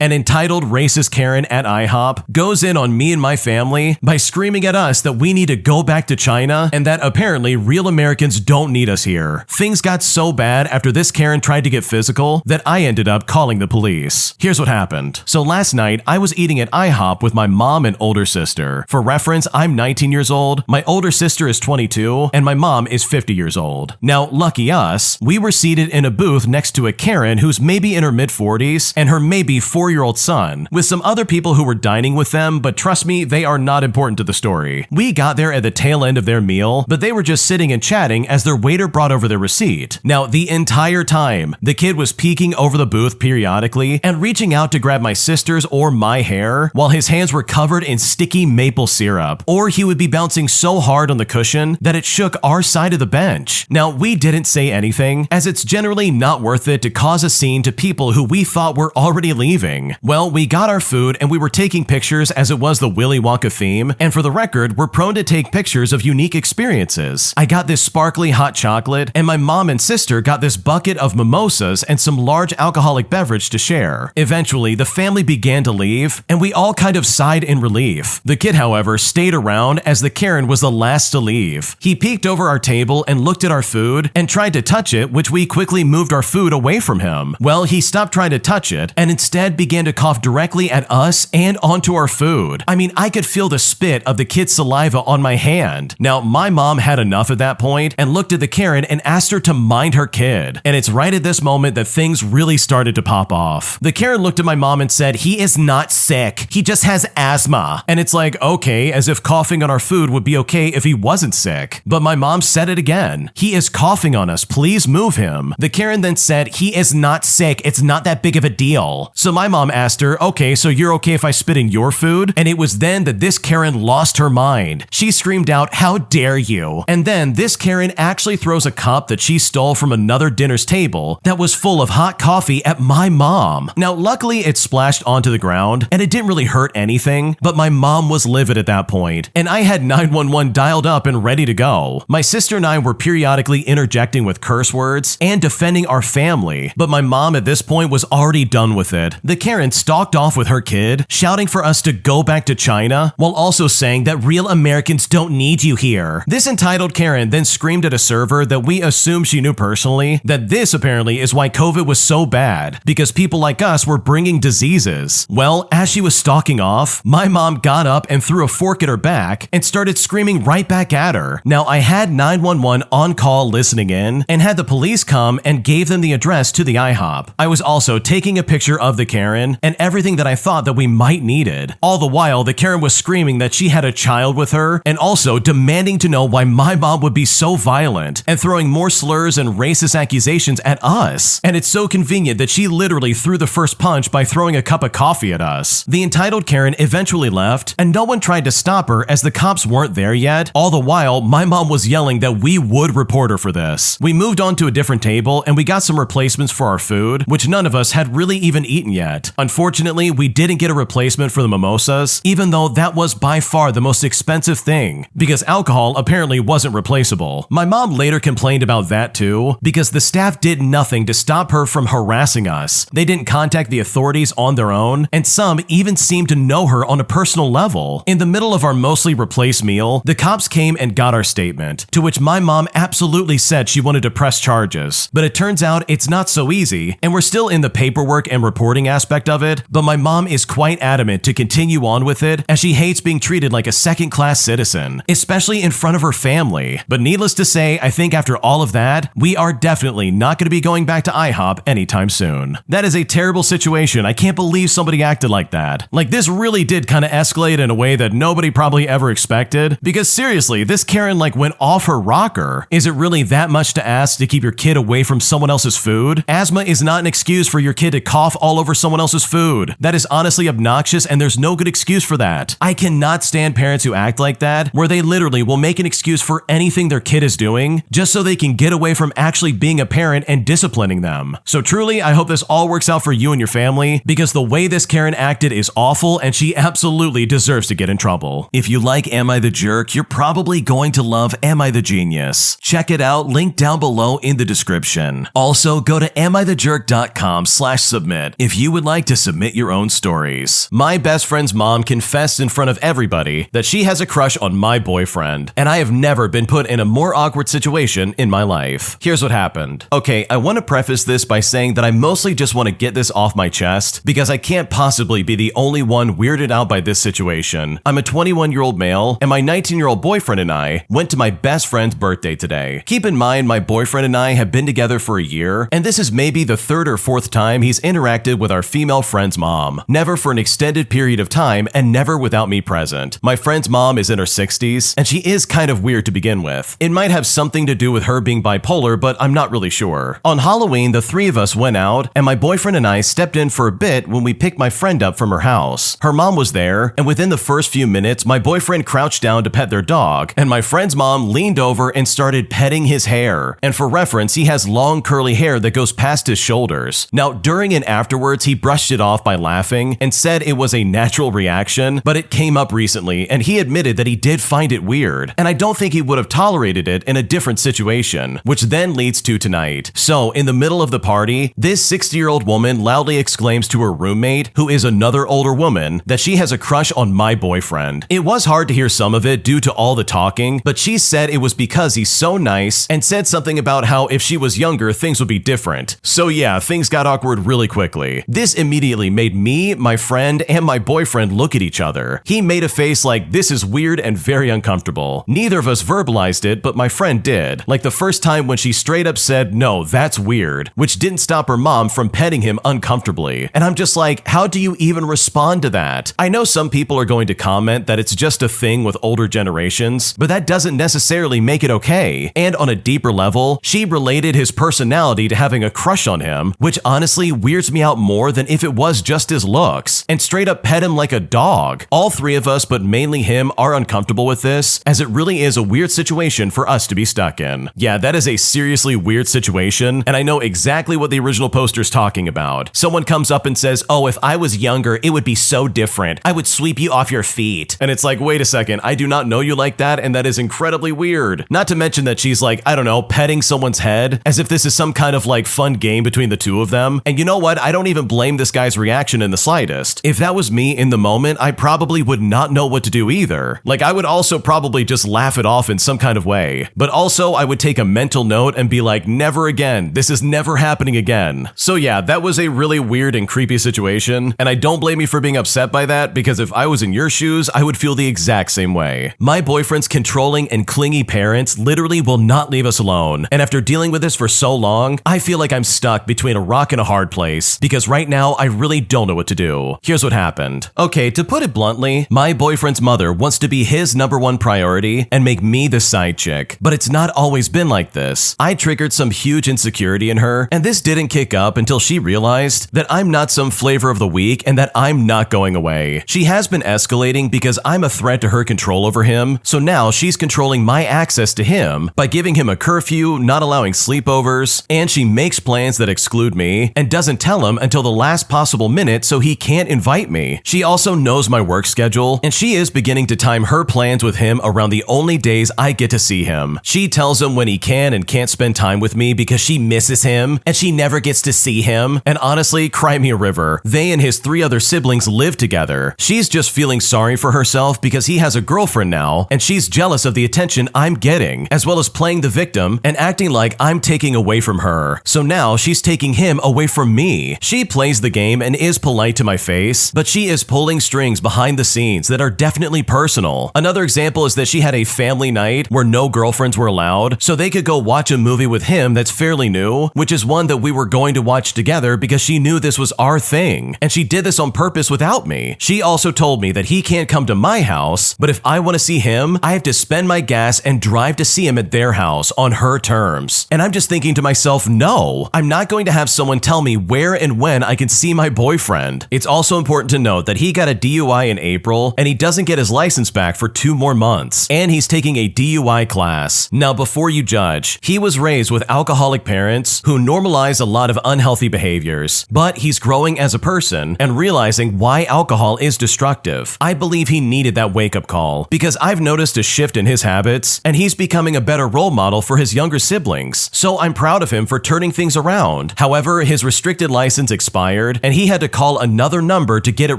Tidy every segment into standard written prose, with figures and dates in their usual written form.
An entitled racist Karen at IHop goes in on me and my family by screaming at us that we need to go back to China and that apparently real Americans don't need us here. Things got so bad after this Karen tried to get physical that I ended up calling the police. Here's what happened. So last night, I was eating at IHop with my mom and older sister. For reference, I'm 19 years old, my older sister is 22, and my mom is 50 years old. Now, lucky us, we were seated in a booth next to a Karen who's maybe in her mid-40s and her maybe 4-year-old son, with some other people who were dining with them, but trust me, they are not important to the story. We got there at the tail end of their meal, but they were just sitting and chatting as their waiter brought over their receipt. Now, the entire time, the kid was peeking over the booth periodically and reaching out to grab my sister's or my hair while his hands were covered in sticky maple syrup, or he would be bouncing so hard on the cushion that it shook our side of the bench. Now, we didn't say anything, as it's generally not worth it to cause a scene to people who we thought were already leaving. Well, we got our food and we were taking pictures as it was the Willy Wonka theme, and for the record, we're prone to take pictures of unique experiences. I got this sparkly hot chocolate, and my mom and sister got this bucket of mimosas and some large alcoholic beverage to share. Eventually, the family began to leave, and we all kind of sighed in relief. The kid, however, stayed around as the Karen was the last to leave. He peeked over our table and looked at our food and tried to touch it, which we quickly moved our food away from him. Well, he stopped trying to touch it and instead began to cough directly at us and onto our food. I mean, I could feel the spit of the kid's saliva on my hand. Now, my mom had enough at that point and looked at the Karen and asked her to mind her kid. And it's right at this moment that things really started to pop off. The Karen looked at my mom and said, "He is not sick. He just has asthma." And it's like, okay, as if coughing on our food would be okay if he wasn't sick. But my mom said it again. "He is coughing on us. Please move him." The Karen then said, "He is not sick. It's not that big of a deal." So my mom asked her, "Okay, so you're okay if I spit in your food?" And it was then that this Karen lost her mind. She screamed out, "How dare you?" And then this Karen actually throws a cup that she stole from another dinner's table that was full of hot coffee at my mom. Now, luckily it splashed onto the ground and it didn't really hurt anything, but my mom was livid at that point, and I had 911 dialed up and ready to go. My sister and I were periodically interjecting with curse words and defending our family, but my mom at this point was already done with it. The Karen stalked off with her kid, shouting for us to go back to China, while also saying that real Americans don't need you here. This entitled Karen then screamed at a server that we assume she knew personally that this apparently is why COVID was so bad, because people like us were bringing diseases. Well, as she was stalking off, my mom got up and threw a fork at her back and started screaming right back at her. Now, I had 911 on call listening in and had the police come and gave them the address to the IHop. I was also taking a picture of the Karen and everything that I thought that we might needed. All the while, the Karen was screaming that she had a child with her and also demanding to know why my mom would be so violent and throwing more slurs and racist accusations at us. And it's so convenient that she literally threw the first punch by throwing a cup of coffee at us. The entitled Karen eventually left and no one tried to stop her as the cops weren't there yet. All the while, my mom was yelling that we would report her for this. We moved on to a different table and we got some replacements for our food, which none of us had really even eaten yet. Unfortunately, we didn't get a replacement for the mimosas, even though that was by far the most expensive thing, because alcohol apparently wasn't replaceable. My mom later complained about that too, because the staff did nothing to stop her from harassing us. They didn't contact the authorities on their own, and some even seemed to know her on a personal level. In the middle of our mostly replaced meal, the cops came and got our statement, to which my mom absolutely said she wanted to press charges. But it turns out it's not so easy, and we're still in the paperwork and reporting aspect of it, but my mom is quite adamant to continue on with it as she hates being treated like a second-class citizen, especially in front of her family. But needless to say, I think after all of that, we are definitely not going to be going back to IHop anytime soon. That is a terrible situation. I can't believe somebody acted like that. Like, this really did kind of escalate in a way that nobody probably ever expected, because seriously, this Karen like went off her rocker. Is it really that much to ask to keep your kid away from someone else's food? Asthma is not an excuse for your kid to cough all over someone else's food. That is honestly obnoxious and there's no good excuse for that. I cannot stand parents who act like that, where they literally will make an excuse for anything their kid is doing just so they can get away from actually being a parent and disciplining them. So truly, I hope this all works out for you and your family, because the way this Karen acted is awful and she absolutely deserves to get in trouble. If you like Am I the Jerk, you're probably going to love Am I the Genius. Check it out, link down below in the description. Also, go to AmITheJerk.com/submit if you would like to submit your own stories. My best friend's mom confessed in front of everybody that she has a crush on my boyfriend, and I have never been put in a more awkward situation in my life. Here's what happened. Okay, I want to preface this by saying that I mostly just want to get this off my chest because I can't possibly be the only one weirded out by this situation. I'm a 21-year-old male, and my 19-year-old boyfriend and I went to my best friend's birthday today. Keep in mind, my boyfriend and I have been together for a year, and this is maybe the third or fourth time he's interacted with our female friend's mom. Never for an extended period of time, and never without me present. My friend's mom is in her 60s, and she is kind of weird to begin with. It might have something to do with her being bipolar, but I'm not really sure. On Halloween, the three of us went out, and my boyfriend and I stepped in for a bit when we picked my friend up from her house. Her mom was there, and within the first few minutes, my boyfriend crouched down to pet their dog, and my friend's mom leaned over and started petting his hair. And for reference, he has long curly hair that goes past his shoulders. Now, during and afterwards, he brushed it off by laughing and said it was a natural reaction, but it came up recently, and he admitted that he did find it weird, and I don't think he would have tolerated it in a different situation, which then leads to tonight. So, in the middle of the party, this 60-year-old woman loudly exclaims to her roommate, who is another older woman, that she has a crush on my boyfriend. It was hard to hear some of it due to all the talking, but she said it was because he's so nice and said something about how if she was younger, things would be different. So yeah, things got awkward really quickly. This immediately made me, my friend, and my boyfriend look at each other. He made a face like this is weird and very uncomfortable. Neither of us verbalized it, but my friend did. Like the first time when she straight up said, no, that's weird, which didn't stop her mom from petting him uncomfortably. And I'm just like, how do you even respond to that? I know some people are going to comment that it's just a thing with older generations, but that doesn't necessarily make it okay. And on a deeper level, she related his personality to having a crush on him, which honestly weirds me out more than if it was just his looks, and straight up pet him like a dog. All three of us, but mainly him, are uncomfortable with this, as it really is a weird situation for us to be stuck in. Yeah, that is a seriously weird situation, and I know exactly what the original poster's talking about. Someone comes up and says, oh, if I was younger, it would be so different. I would sweep you off your feet. And it's like, wait a second, I do not know you like that, and that is incredibly weird. Not to mention that she's like, I don't know, petting someone's head, as if this is some kind of like fun game between the two of them. And you know what? I don't even blame this guy's reaction in the slightest. If that was me in the moment, I probably would not know what to do either. Like, I would also probably just laugh it off in some kind of way. But also, I would take a mental note and be like, never again. This is never happening again. So yeah, that was a really weird and creepy situation, and I don't blame you for being upset by that, because if I was in your shoes, I would feel the exact same way. My boyfriend's controlling and clingy parents literally will not leave us alone, and after dealing with this for so long, I feel like I'm stuck between a rock and a hard place, because right now, I really don't know what to do. Here's what happened. Okay, to put it bluntly, my boyfriend's mother wants to be his #1 priority and make me the side chick, but it's not always been like this. I triggered some huge insecurity in her, and this didn't kick up until she realized that I'm not some flavor of the week and that I'm not going away. She has been escalating because I'm a threat to her control over him, so now she's controlling my access to him by giving him a curfew, not allowing sleepovers, and she makes plans that exclude me and doesn't tell him until the last possible minute so he can't invite me. She also knows my work schedule, and she is beginning to time her plans with him around the only days I get to see him. She tells him when he can and can't spend time with me because she misses him and she never gets to see him. And honestly, cry me a river. They and his 3 other siblings live together. She's just feeling sorry for herself because he has a girlfriend now, and she's jealous of the attention I'm getting, as well as playing the victim and acting like I'm taking away from her. So now she's taking him away from me. She plays the game and is polite to my face, but she is pulling strings behind the scenes that are definitely personal. Another example is that she had a family night where no girlfriends were allowed, so they could go watch a movie with him that's fairly new, which is one that we were going to watch together because she knew this was our thing, and she did this on purpose without me. She also told me that he can't come to my house, but if I want to see him, I have to spend my gas and drive to see him at their house on her terms. And I'm just thinking to myself, no, I'm not going to have someone tell me where and when I can see my boyfriend. It's also important to note that he got a DUI in April, and he doesn't get his license back for 2 more months, and he's taking a DUI class. Now, before you judge, he was raised with alcoholic parents who normalize a lot of unhealthy behaviors, but he's growing as a person and realizing why alcohol is destructive. I believe he needed that wake-up call because I've noticed a shift in his habits, and he's becoming a better role model for his younger siblings, so I'm proud of him for turning things around. However, his restricted license expired expired, and he had to call another number to get it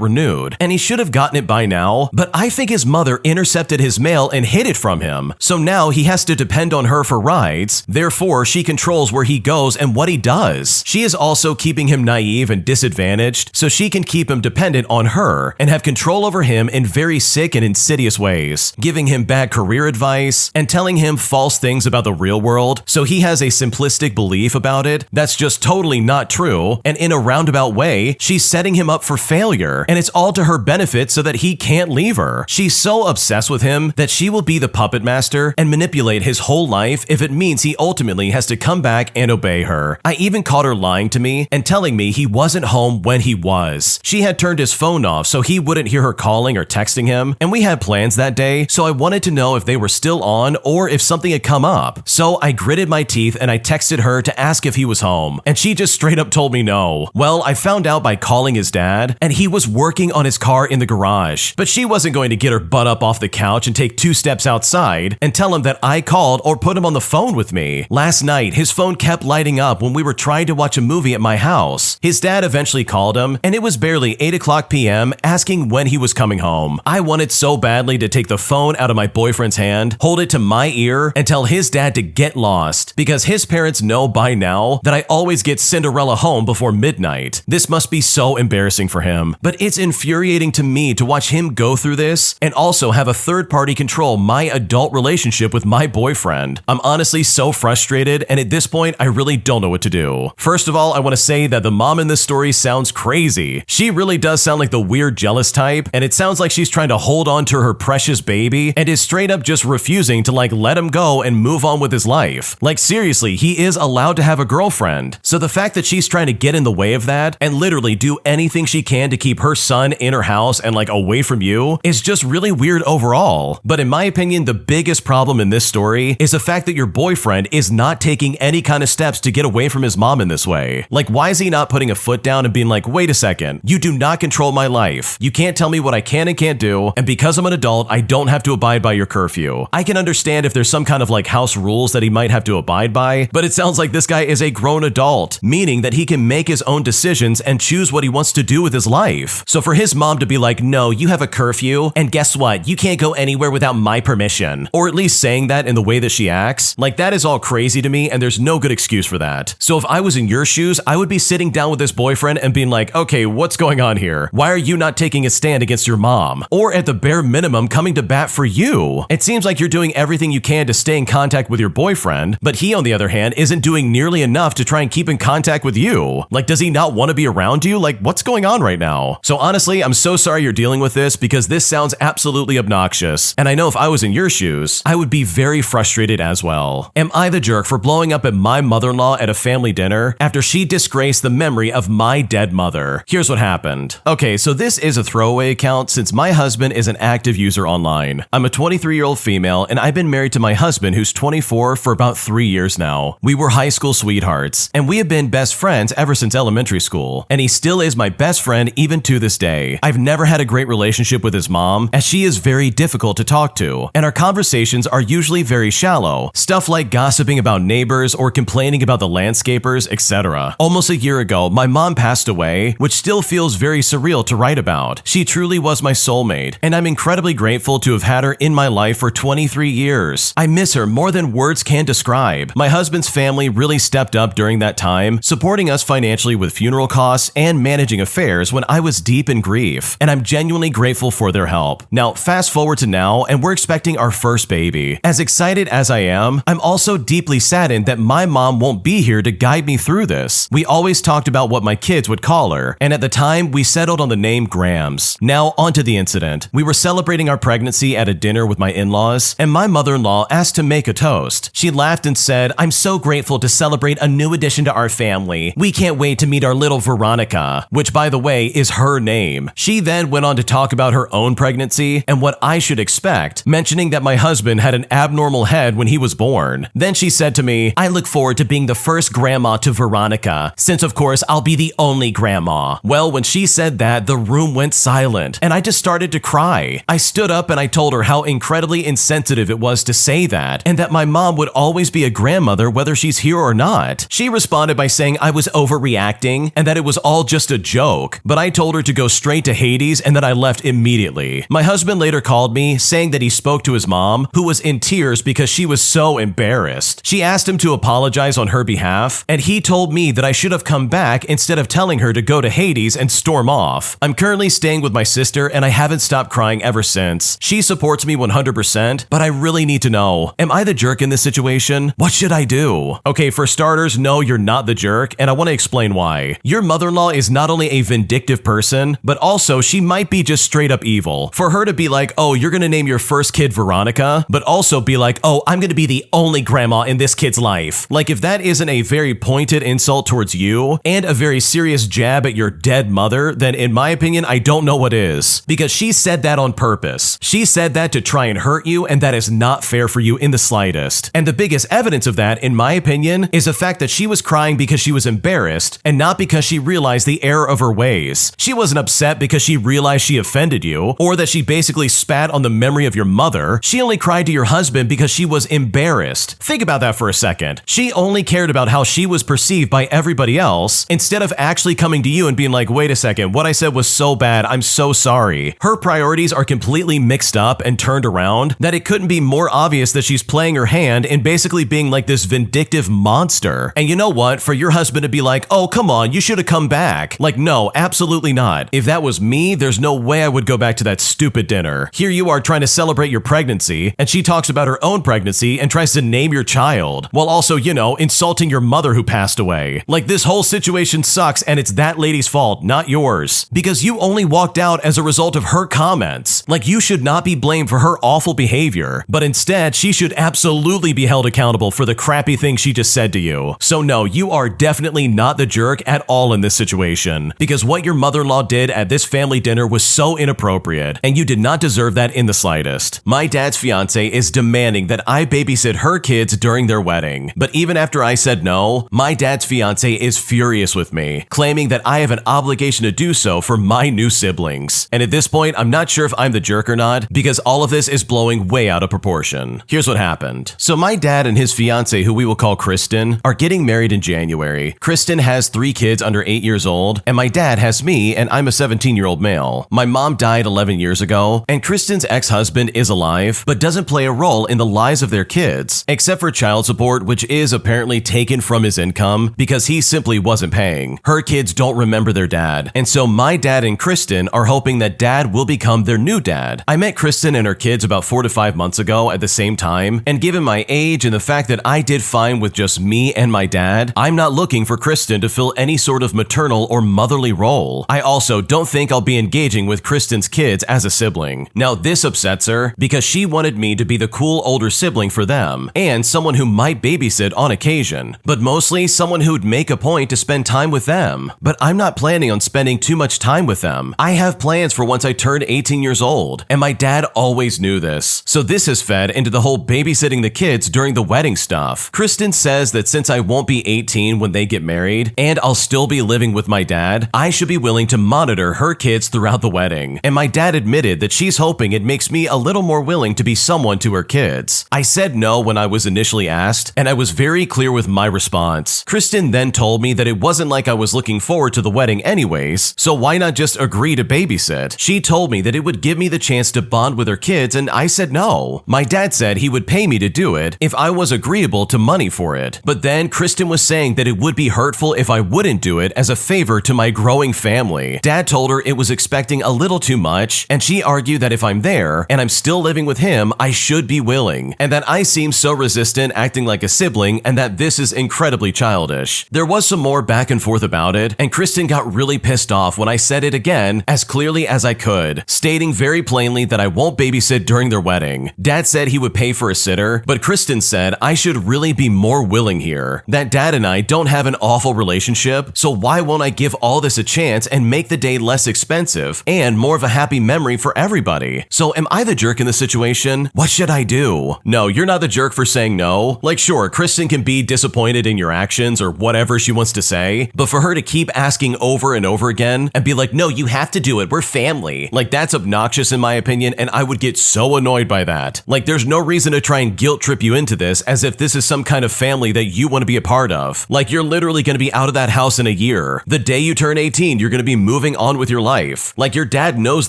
renewed, and he should have gotten it by now, but I think his mother intercepted his mail and hid it from him, so now he has to depend on her for rides, therefore she controls where he goes and what he does. She is also keeping him naive and disadvantaged, so she can keep him dependent on her and have control over him in very sick and insidious ways, giving him bad career advice and telling him false things about the real world, so he has a simplistic belief about it that's just totally not true, and in a roundabout way, she's setting him up for failure, and it's all to her benefit so that he can't leave her. She's so obsessed with him that she will be the puppet master and manipulate his whole life if it means he ultimately has to come back and obey her. I even caught her lying to me and telling me he wasn't home when he was. She had turned his phone off so he wouldn't hear her calling or texting him, and we had plans that day, so I wanted to know if they were still on or if something had come up. So I gritted my teeth and I texted her to ask if he was home, and she just straight up told me no. Well, I found out by calling his dad, and he was working on his car in the garage, but she wasn't going to get her butt up off the couch and take 2 steps outside and tell him that I called or put him on the phone with me. Last night, his phone kept lighting up when we were trying to watch a movie at my house. His dad eventually called him, and it was barely 8:00 p.m. asking when he was coming home. I wanted so badly to take the phone out of my boyfriend's hand, hold it to my ear, and tell his dad to get lost, because his parents know by now that I always get Cinderella home before midnight. This must be so embarrassing for him, but it's infuriating to me to watch him go through this and also have a third party control my adult relationship with my boyfriend. I'm honestly so frustrated, and at this point, I really don't know what to do. First of all, I want to say that the mom in this story sounds crazy. She really does sound like the weird jealous type, and it sounds like she's trying to hold on to her precious baby and is straight up just refusing to let him go and move on with his life. Like seriously, he is allowed to have a girlfriend. So the fact that she's trying to get in the way of that and literally do anything she can to keep her son in her house and away from you is just really weird overall. But in my opinion, the biggest problem in this story is the fact that your boyfriend is not taking any kind of steps to get away from his mom in this way. Why is he not putting a foot down and being like, wait a second, you do not control my life. You can't tell me what I can and can't do, and because I'm an adult, I don't have to abide by your curfew. I can understand if there's some kind of house rules that he might have to abide by, but it sounds like this guy is a grown adult, meaning that he can make his own decisions and choose what he wants to do with his life. So for his mom to be like, no, you have a curfew, and guess what? You can't go anywhere without my permission, or at least saying that in the way that she acts, that is all crazy to me, and there's no good excuse for that. So if I was in your shoes, I would be sitting down with this boyfriend and being like, okay, what's going on here? Why are you not taking a stand against your mom? Or at the bare minimum, coming to bat for you? It seems like you're doing everything you can to stay in contact with your boyfriend, but he, on the other hand, isn't doing nearly enough to try and keep in contact with you. Does he not want to be around you? What's going on right now? So honestly, I'm so sorry you're dealing with this, because this sounds absolutely obnoxious, and I know if I was in your shoes, I would be very frustrated as well. Am I the jerk for blowing up at my mother-in-law at a family dinner after she disgraced the memory of my dead mother? Here's what happened. Okay, so this is a throwaway account since my husband is an active user online. I'm a 23-year-old female, and I've been married to my husband who's 24 for about 3 years now. We were high school sweethearts, and we have been best friends ever since elementary school, and he still is my best friend even to this day. I've never had a great relationship with his mom, as she is very difficult to talk to, and our conversations are usually very shallow, stuff like gossiping about neighbors or complaining about the landscapers, etc. Almost a year ago, my mom passed away, which still feels very surreal to write about. She truly was my soulmate, and I'm incredibly grateful to have had her in my life for 23 years. I miss her more than words can describe. My husband's family really stepped up during that time, supporting us financially with funeral costs and managing affairs when I was deep in grief, and I'm genuinely grateful for their help. Now, fast forward to now, and we're expecting our first baby. As excited as I am, I'm also deeply saddened that my mom won't be here to guide me through this. We always talked about what my kids would call her, and at the time, we settled on the name Grams. Now, onto the incident. We were celebrating our pregnancy at a dinner with my in-laws, and my mother-in-law asked to make a toast. She laughed and said, "I'm so grateful to celebrate a new addition to our family. We can't wait to meet our little Veronica," which, by the way, is her name. She then went on to talk about her own pregnancy and what I should expect, mentioning that my husband had an abnormal head when he was born. Then she said to me, "I look forward to being the first grandma to Veronica, since of course I'll be the only grandma." Well, when she said that, the room went silent, and I just started to cry. I stood up and I told her how incredibly insensitive it was to say that, and that my mom would always be a grandmother whether she's here or not. She responded by saying I was overreacting, and that it was all just a joke, but I told her to go straight to Hades and that I left immediately. My husband later called me, saying that he spoke to his mom, who was in tears because she was so embarrassed. She asked him to apologize on her behalf, and he told me that I should have come back instead of telling her to go to Hades and storm off. I'm currently staying with my sister, and I haven't stopped crying ever since. She supports me 100%, but I really need to know, am I the jerk in this situation? What should I do? Okay, for starters, no, you're not the jerk, and I want to explain why. Your mother-in-law is not only a vindictive person, but also she might be just straight up evil. For her to be like, oh, you're gonna name your first kid Veronica, but also be like, oh, I'm gonna be the only grandma in this kid's life. Like, if that isn't a very pointed insult towards you and a very serious jab at your dead mother, then in my opinion, I don't know what is. Because she said that on purpose. She said that to try and hurt you, and that is not fair for you in the slightest. And the biggest evidence of that, in my opinion, is the fact that she was crying because she was embarrassed and not because she realized the error of her ways. She wasn't upset because she realized she offended you or that she basically spat on the memory of your mother. She only cried to your husband because she was embarrassed. Think about that for a second. She only cared about how she was perceived by everybody else instead of actually coming to you and being like, wait a second, what I said was so bad, I'm so sorry. Her priorities are completely mixed up and turned around that it couldn't be more obvious that she's playing her hand and basically being like this vindictive monster. And you know what? For your husband to be like, oh, come on, you should have come back. Like, no, absolutely not. If that was me, there's no way I would go back to that stupid dinner. Here you are trying to celebrate your pregnancy, and she talks about her own pregnancy and tries to name your child, while also, you know, insulting your mother who passed away. Like, this whole situation sucks, and it's that lady's fault, not yours. Because you only walked out as a result of her comments. Like, you should not be blamed for her awful behavior, but instead, she should absolutely be held accountable for the crappy things she just said to you. So no, you are definitely not the jerk at all in this situation, because what your mother-in-law did at this family dinner was so inappropriate, and you did not deserve that in the slightest. My dad's fiancée is demanding that I babysit her kids during their wedding, but even after I said no, my dad's fiancée is furious with me, claiming that I have an obligation to do so for my new siblings. And at this point, I'm not sure if I'm the jerk or not, because all of this is blowing way out of proportion. Here's what happened. So my dad and his fiancée, who we will call Kristen, are getting married in January. Kristen has 3 kids under 8 years old, and my dad has me, and I'm a 17-year-old male. My mom died 11 years ago, and Kristen's ex-husband is alive, but doesn't play a role in the lives of their kids, except for child support, which is apparently taken from his income because he simply wasn't paying. Her kids don't remember their dad, and so my dad and Kristen are hoping that dad will become their new dad. I met Kristen and her kids about 4 to 5 months ago at the same time, and given my age and the fact that I did fine with just me and my dad, I'm not looking for Kristen to fill any sort of maternal or motherly role. I also don't think I'll be engaging with Kristen's kids as a sibling. Now this upsets her because she wanted me to be the cool older sibling for them, and someone who might babysit on occasion, but mostly someone who'd make a point to spend time with them. But I'm not planning on spending too much time with them. I have plans for once I turn 18 years old, and my dad always knew this. So this has fed into the whole babysitting the kids during the wedding stuff. Kristen says that since I won't be 18 when they get married, and I'll still be living with my dad, I should be willing to monitor her kids throughout the wedding. And my dad admitted that she's hoping it makes me a little more willing to be someone to her kids. I said no when I was initially asked, and I was very clear with my response. Kristen then told me that it wasn't like I was looking forward to the wedding anyways, so why not just agree to babysit? She told me that it would give me the chance to bond with her kids, and I said no. My dad said he would pay me to do it if I was agreeable to money for it. But then Kristen was saying that it would be hurtful if I wouldn't do it as a favor to my growing family. Dad told her it was expecting a little too much, and she argued that if I'm there and I'm still living with him, I should be willing, and that I seem so resistant acting like a sibling, and that this is incredibly childish. There was some more back and forth about it, and Kristen got really pissed off when I said it again as clearly as I could, stating very plainly that I won't babysit during their wedding. Dad said he would pay for a sitter, but Kristen said I should really be more willing here. That Dad and I don't have an awful relationship, so why won't I give all this a chance and make the day less expensive and more of a happy memory for everybody? So am I the jerk in this situation? What should I do? No, you're not the jerk for saying no. Like, sure, Kristen can be disappointed in your actions or whatever she wants to say, but for her to keep asking over and over again and be like, no, you have to do it, we're family. Like, that's obnoxious in my opinion, and I would get so annoyed by that. Like, there's no reason to try and guilt trip you into this as if this is some kind of family that you want to be a part of. Like, you're literally going to be out of that house in a a year. The day you turn 18, you're gonna be moving on with your life. Like, your dad knows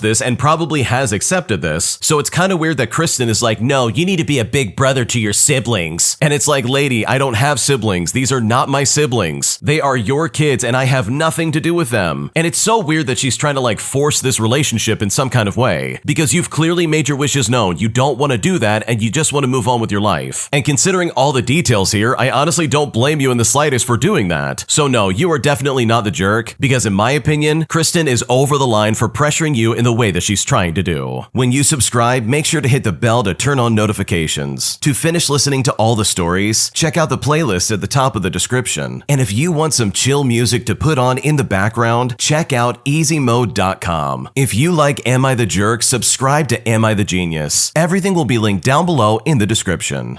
this and probably has accepted this, so it's kind of weird that Kristen is like, no, you need to be a big brother to your siblings. And it's like, lady, I don't have siblings. These are not my siblings. They are your kids and I have nothing to do with them. And it's so weird that she's trying to like force this relationship in some kind of way, because you've clearly made your wishes known. You don't want to do that and you just want to move on with your life. And considering all the details here, I honestly don't blame you in the slightest for doing that. So no, you are definitely not the jerk, because in my opinion, Kristen is over the line for pressuring you in the way that she's trying to do. When you subscribe, make sure to hit the bell to turn on notifications. To finish listening to all the stories, check out the playlist at the top of the description. And if you want some chill music to put on in the background, check out easymode.com. If you like Am I the Jerk, subscribe to Am I the Genius. Everything will be linked down below in the description.